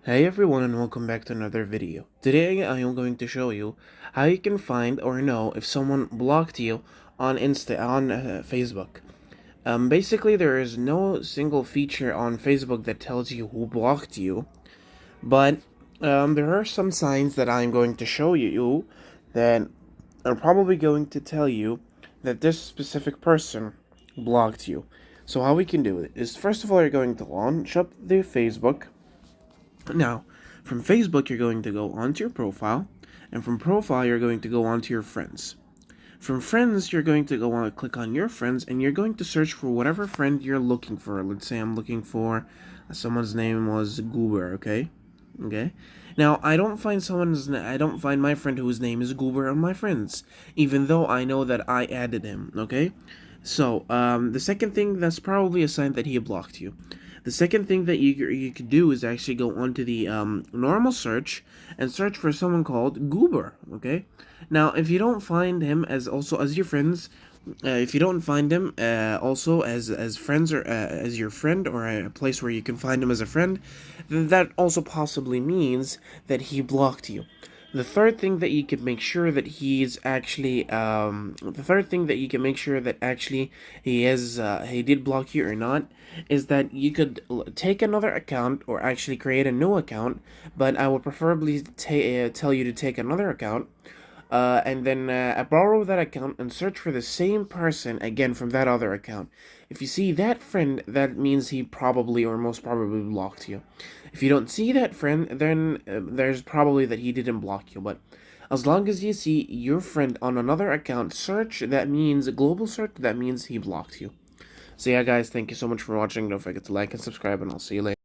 Hey everyone and welcome back to another video. Today I am going to show you how you can find or know if someone blocked you on Facebook. Basically there is no single feature on Facebook that tells you who blocked you, but there are some signs that I'm going to show you that are probably going to tell you that this specific person blocked you. So how we can do it is, first of all, you're going to launch up the Facebook. Now, from Facebook, you're going to go onto your profile, and from profile, you're going to go onto your friends. From friends, you're going to go on, click on your friends, and you're going to search for whatever friend you're looking for. Let's say I'm looking for someone's name was Goober. Okay, okay. Now I don't find my friend whose name is Goober on my friends, even though I know that I added him. Okay, so the second thing, that's probably a sign that he blocked you. The second thing that you could do is actually go onto the normal search and search for someone called Goober. Okay, now if you don't find him as your friends, if you don't find him also as friends or as your friend or a place where you can find him as a friend, then that also possibly means that he blocked you. The third thing that you can make sure that he's actually the third thing that you can make sure that actually he did block you or not is that you could take another account or actually create a new account, but I would preferably tell you to take another account, and then borrow that account and search for the same person again from that other account. If you see that friend, that means he probably or most probably blocked you. If you don't see that friend, then there's probably that he didn't block you. But as long as you see your friend on another account search, that means a global search, that means he blocked you. So yeah, guys, thank you so much for watching. Don't forget to like and subscribe, and I'll see you later.